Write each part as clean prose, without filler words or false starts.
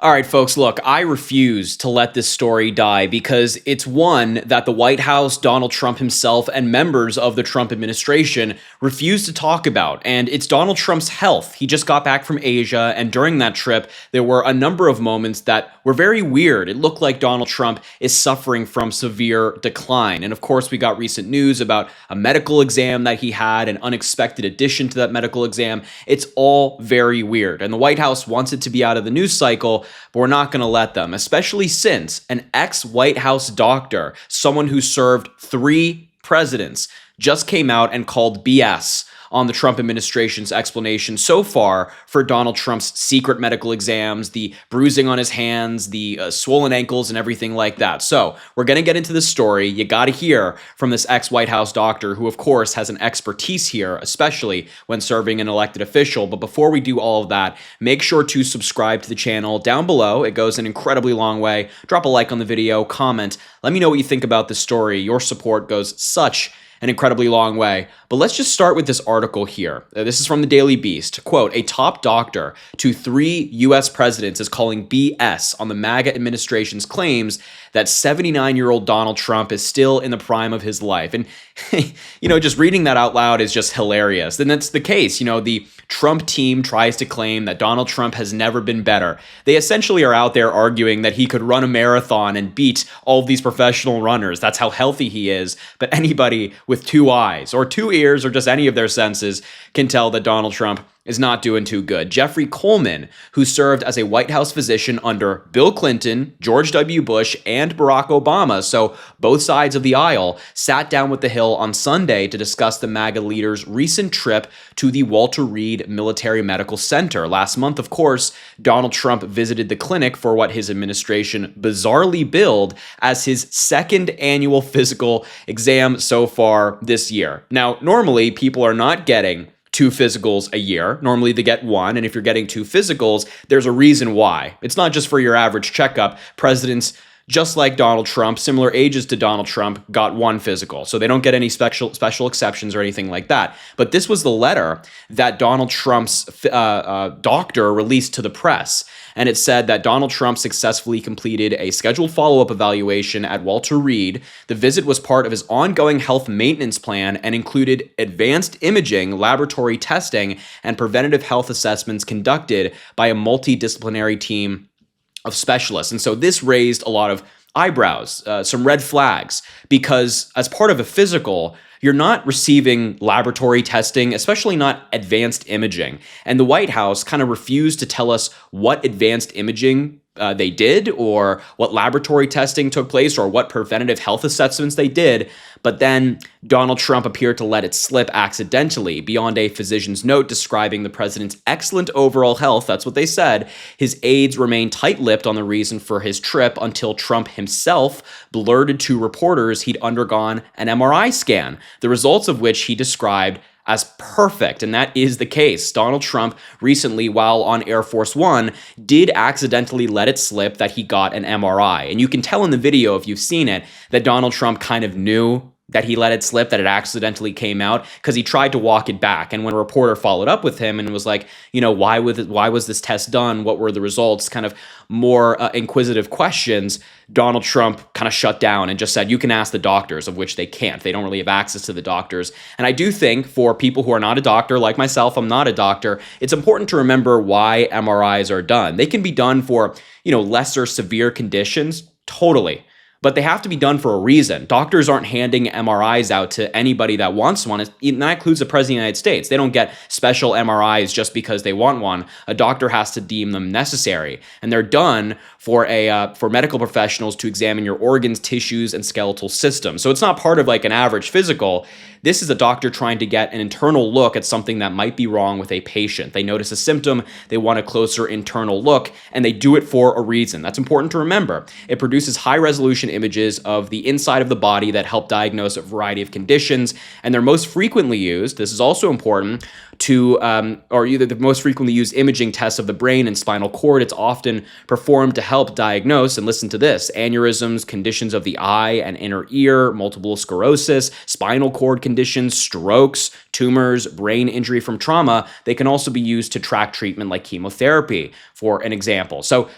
All right, folks, look, I refuse to let this story die because it's one that the White House, Donald Trump himself, and members of the Trump administration refuse to talk about. And it's Donald Trump's health. He just got back from Asia, and during that trip, there were a number of moments that were very weird. It looked like Donald Trump is suffering from severe decline. And of course, we got recent news about a medical exam that he had, an unexpected addition to that medical exam. It's all very weird. And the White House wants it to be out of the news cycle, but we're not going to let them, especially since an ex-White House doctor, someone who served 3 presidents, just came out and called BS on the Trump administration's explanation so far for Donald Trump's secret medical exams, the bruising on his hands, the swollen ankles, and everything like that. So we're going to get into this story. You got to hear from this ex-White House doctor who, of course, has an expertise here, especially when serving an elected official. But before we do all of that, make sure to subscribe to the channel down below. It goes an incredibly long way. Drop a like on the video, comment. Let me know what you think about this story. Your support goes such an incredibly long way. But let's just start with this article here. This is from the Daily Beast. Quote, a top doctor to 3 U.S. presidents is calling BS on the MAGA administration's claims that 79-year-old Donald Trump is still in the prime of his life. And, just reading that out loud is just hilarious. And that's the case. The Trump team tries to claim that Donald Trump has never been better. They essentially are out there arguing that he could run a marathon and beat all of these professional runners. That's how healthy he is. But anybody with 2 eyes or 2 ears or just any of their senses can tell that Donald Trump is not doing too good. Jeffrey Coleman, who served as a White House physician under Bill Clinton, George W. Bush, and Barack Obama, so both sides of the aisle, sat down with the Hill on Sunday to discuss the MAGA leader's recent trip to the Walter Reed Military Medical Center. Last month, of course, Donald Trump visited the clinic for what his administration bizarrely billed as his 2nd annual physical exam so far this year. Now, normally, people are not getting 2 physicals a year. Normally they get 1, and if you're getting 2 physicals, there's a reason why. It's not just for your average checkup. Presidents, just like Donald Trump, similar ages to Donald Trump, got 1 physical. So they don't get any special exceptions or anything like that. But this was the letter that Donald Trump's doctor released to the press. And it said that Donald Trump successfully completed a scheduled follow-up evaluation at Walter Reed. The visit was part of his ongoing health maintenance plan and included advanced imaging, laboratory testing, and preventative health assessments conducted by a multidisciplinary team of specialists. And so this raised a lot of eyebrows, some red flags, because as part of a physical, you're not receiving laboratory testing, especially not advanced imaging. And the White House kind of refused to tell us what advanced imaging they did, or what laboratory testing took place, or what preventative health assessments they did. But then Donald Trump appeared to let it slip accidentally. Beyond a physician's note describing the president's excellent overall health, that's what they said, his aides remained tight-lipped on the reason for his trip until Trump himself blurted to reporters he'd undergone an MRI scan, the results of which he described as perfect, and that is the case. Donald Trump recently, while on Air Force One, did accidentally let it slip that he got an MRI. And you can tell in the video, if you've seen it, that Donald Trump kind of knew that he let it slip, that it accidentally came out, because he tried to walk it back. And when a reporter followed up with him and was like, why was this test done? What were the results? Kind of more inquisitive questions, Donald Trump kind of shut down and just said, you can ask the doctors, of which they can't. They don't really have access to the doctors. And I do think for people who are not a doctor, like myself, I'm not a doctor, it's important to remember why MRIs are done. They can be done for, lesser severe conditions, totally. But they have to be done for a reason. Doctors aren't handing MRIs out to anybody that wants one. And that includes the President of the United States. They don't get special MRIs just because they want one. A doctor has to deem them necessary. And they're done for medical professionals to examine your organs, tissues, and skeletal systems. So it's not part of like an average physical. This is a doctor trying to get an internal look at something that might be wrong with a patient. They notice a symptom, they want a closer internal look, and they do it for a reason. That's important to remember. It produces high-resolution images of the inside of the body that help diagnose a variety of conditions, and they're most frequently used, this is also important, the most frequently used imaging tests of the brain and spinal cord. It's often performed to help diagnose, and listen to this, aneurysms, conditions of the eye and inner ear, multiple sclerosis, spinal cord conditions, strokes, tumors, brain injury from trauma, they can also be used to track treatment like chemotherapy, for an example. So,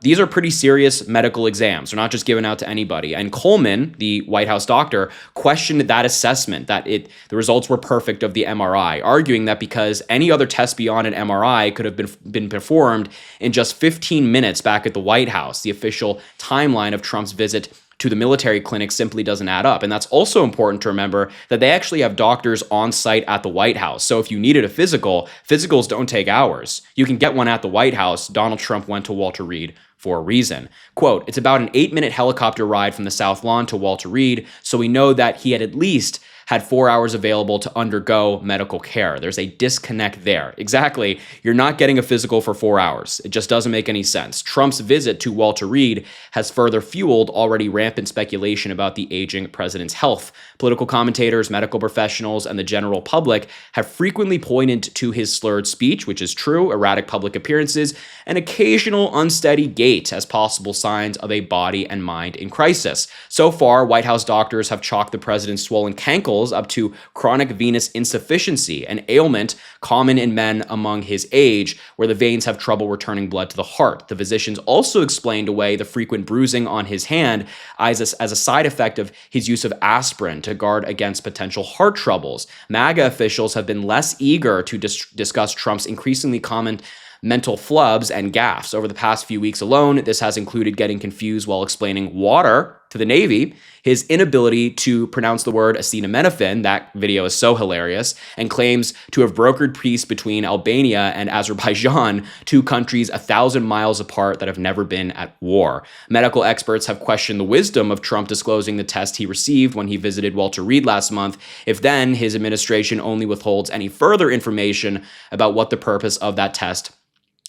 these are pretty serious medical exams. They're not just given out to anybody. And Coleman, the White House doctor, questioned that assessment, that the results were perfect of the MRI, arguing that because any other test beyond an MRI could have been performed in just 15 minutes back at the White House, the official timeline of Trump's visit to the military clinic simply doesn't add up. And that's also important to remember, that they actually have doctors on site at the White House. So if you needed a physical, physicals don't take hours. You can get one at the White House. Donald Trump went to Walter Reed for a reason. Quote, "It's about an 8-minute helicopter ride from the South Lawn to Walter Reed, so we know that he had at least had 4 hours available to undergo medical care." There's a disconnect there. Exactly. You're not getting a physical for 4 hours. It just doesn't make any sense. Trump's visit to Walter Reed has further fueled already rampant speculation about the aging president's health. Political commentators, medical professionals, and the general public have frequently pointed to his slurred speech, which is true, erratic public appearances, and occasional unsteady gait as possible signs of a body and mind in crisis. So far, White House doctors have chalked the president's swollen cankles up to chronic venous insufficiency, an ailment common in men among his age, where the veins have trouble returning blood to the heart. The physicians also explained away the frequent bruising on his hand as a side effect of his use of aspirin to guard against potential heart troubles. MAGA officials have been less eager to discuss Trump's increasingly common mental flubs and gaffes. Over the past few weeks alone, this has included getting confused while explaining water to the Navy, his inability to pronounce the word acetaminophen, that video is so hilarious, and claims to have brokered peace between Albania and Azerbaijan, two countries 1,000 miles apart that have never been at war. Medical experts have questioned the wisdom of Trump disclosing the test he received when he visited Walter Reed last month, if then his administration only withholds any further information about what the purpose of that test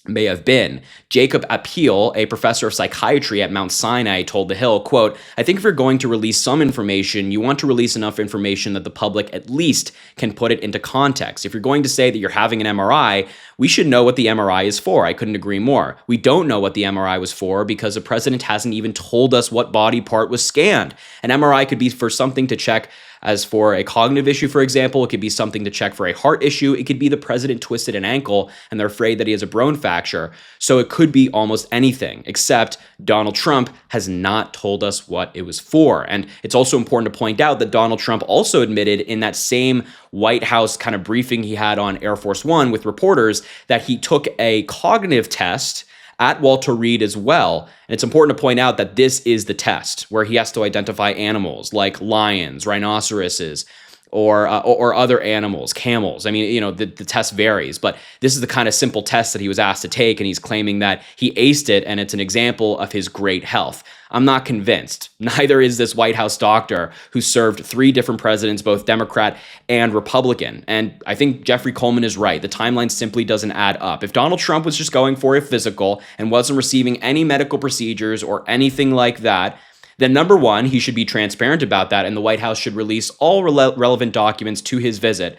may have been. Jacob Appeal, a professor of psychiatry at Mount Sinai, told The Hill, quote, "I think if you're going to release some information, you want to release enough information that the public at least can put it into context. If you're going to say that you're having an MRI, we should know what the MRI is for." I couldn't agree more. We don't know what the MRI was for because the president hasn't even told us what body part was scanned. An MRI could be for something to check as for a cognitive issue, for example. It could be something to check for a heart issue. It could be the president twisted an ankle and they're afraid that he has a bone fracture. So it could be almost anything, except Donald Trump has not told us what it was for. And it's also important to point out that Donald Trump also admitted in that same White House kind of briefing he had on Air Force One with reporters that he took a cognitive test at Walter Reed as well. And it's important to point out that this is the test where he has to identify animals like lions, rhinoceroses, or other animals, camels. I mean, the test varies, but this is the kind of simple test that he was asked to take, and he's claiming that he aced it, and it's an example of his great health. I'm not convinced. Neither is this White House doctor who served 3 different presidents, both Democrat and Republican. And I think Jeffrey Coleman is right. The timeline simply doesn't add up. If Donald Trump was just going for a physical and wasn't receiving any medical procedures or anything like that, then number one, he should be transparent about that, and the White House should release all relevant documents to his visit.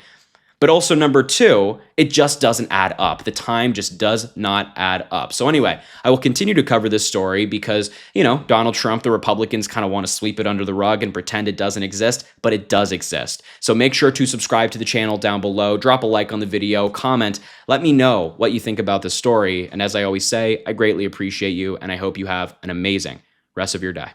But also number two, it just doesn't add up. The time just does not add up. So anyway, I will continue to cover this story because, Donald Trump, the Republicans kind of want to sweep it under the rug and pretend it doesn't exist, but it does exist. So make sure to subscribe to the channel down below, drop a like on the video, comment, let me know what you think about this story. And as I always say, I greatly appreciate you, and I hope you have an amazing rest of your day.